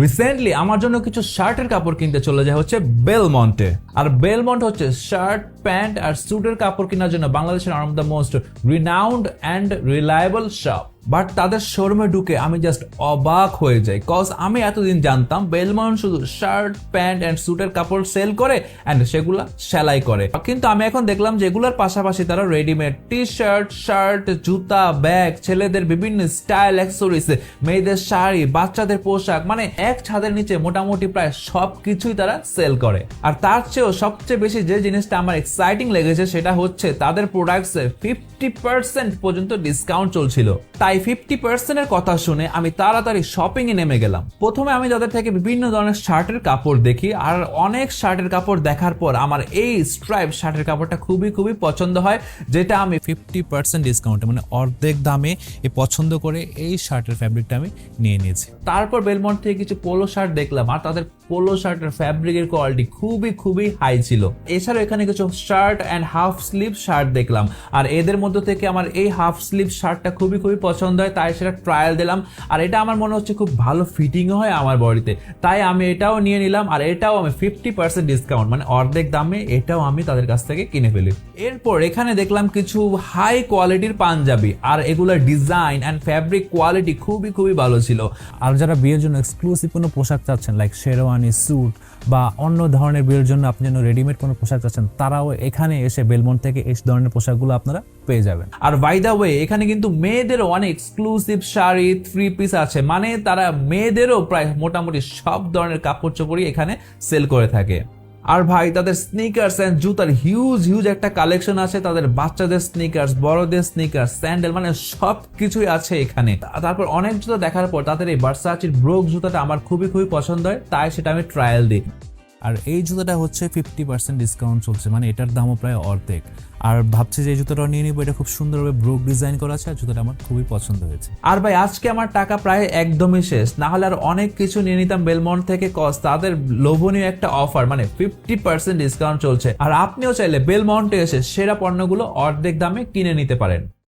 Recently আমার জন্য কিছু শার্টের কাপড় কিনতে চলে যায় হচ্ছে বেলমন্টে। আর বেলমন্ট হচ্ছে শার্ট, প্যান্ট আর স্যুটের কাপড় কেনার জন্য বাংলাদেশের one of the most renowned and reliable shop. But তাদের শোরুমে ঢুকে আমি জাস্ট অবাক হয়ে যাই, কজ আমি এতদিন জানতাম বেলমন্ট শুধু শার্ট, প্যান্ট অ্যান্ড স্যুটের কাপড় সেল করে অ্যান্ড সেগুলা সেলাই করে। কিন্তু আমি এখন দেখলাম যে এগুলোর পাশাপাশি তারা রেডিমেড টি শার্ট, শার্ট, জুতা, ব্যাগ, ছেলেদের বিভিন্ন স্টাইল অ্যাক্সেসরিজ, মেয়েদের শাড়ি, বাচ্চাদের পোশাক, মানে এক ছাদের নিচে মোটামুটি প্রায় সবকিছুই তারা সেল করে। আর তার চেয়েও সবচেয়ে বেশি যে জিনিসটা আমার এক্সাইটিং লেগেছে সেটা হচ্ছে তাদের প্রোডাক্টসে 50% পর্যন্ত ডিসকাউন্ট চলছিল। তাই 50% এর কথা শুনে আমি তাড়াতাড়ি শপিং এ নেমে গেলাম। প্রথমে আমি তাদের থেকে বিভিন্ন ধরনের শার্টের কাপড় দেখি, আর অনেক শার্টের কাপড় দেখার পর আমার এই স্ট্রাইপ শার্টের কাপড়টা খুবই পছন্দ হয়, যেটা আমি 50% ডিসকাউন্টে মানে অর্ধেক দামে পছন্দ করে এই শার্টের ফ্যাব্রিকটা আমি নিয়ে নিয়েছি। তারপর বেলমন্ট থেকে কিছু পোলো শার্ট দেখলাম, আর তাদের পোলো শার্টের ফ্যাব্রিকের কোয়ালিটি খুবই হাই ছিল। এছাড়াও এখানে কিছু shirt and half sleeve shirt দেখলাম, আর এদের মধ্যে থেকে আমার এই হাফ স্লিভ শার্টটা খুবই পছন্দ হয়, তাই সেটা ট্রায়াল দিলাম। আর এটা আমার মনে হচ্ছে খুব ভালো ফিটিংও হয় আমার বডিতে, তাই আমি এটাও নিয়ে নিলাম। আর এটাও আমি 50% ডিসকাউন্ট মানে অর্ধেক দামে এটাও আমি তাদের কাছ থেকে কিনে ফেলি। এরপর এখানে দেখলাম কিছু হাই কোয়ালিটির পাঞ্জাবি, আর এগুলোর ডিজাইন অ্যান্ড ফ্যাব্রিক কোয়ালিটি খুবই ভালো ছিল। আর যারা বিয়ের জন্য এক্সক্লুসিভ কোনো পোশাক চাচ্ছেন, লাইক শেরওয়ানি, স্যুট বা অন্য ধরনের বিয়ের জন্য আপনি যেন রেডিমেড কোনো পোশাক চাচ্ছেন, তারাও এখানে এসে বেলমন্ট থেকে এই ধরনের পোশাকগুলো আপনারা পেয়ে যাবেন। আর বাই দা ওয়ে এখানে কিন্তু মেয়েদেরও অনেক এক্সক্লুসিভ শাড়ি, 3 পিস আছে, মানে তারা মেয়েদেরও প্রায় মোটামুটি সব ধরনের কাপড় চোপড়ই এখানে সেল করে থাকে। আর ভাই তাদের স্নিকার্স এন্ড জুতার হিউজ একটা কালেকশন আছে, তাদের বাচ্চাদের স্নিকার্স, বড়দের স্নিকার্স, স্যান্ডেল, মানে সব কিছুই আছে এখানে। তারপর অনেক জুতা দেখার পর তাদের এই ভার্সাচির ব্রোক জুতাটা আমার খুবই পছন্দ হয়, তাই সেটা আমি ট্রায়াল দিই। আর এই জুতাটা হচ্ছে 50% ডিসকাউন্ট চলছে, মানে এটার দামও প্রায় অর্ধেক। আর ভাবছি যে এই জুতাটা নিয়ে নিবো, এটা খুব সুন্দরভাবে ব্রোক ডিজাইন করা আছে, আর জুতাটা আমার খুবই পছন্দ হয়েছে। আর ভাই আজকে আমার টাকা প্রায় একদমই শেষ, না হলে আর অনেক কিছু নিয়ে নিতাম বেলমন্ট থেকে, কজ তাদের লোভনীয় একটা অফার মানে 50% ডিসকাউন্ট চলছে। আর আপনিও চাইলে বেলমন্টে এসে সেরা পণ্যগুলো অর্ধেক দামে কিনে নিতে পারেন।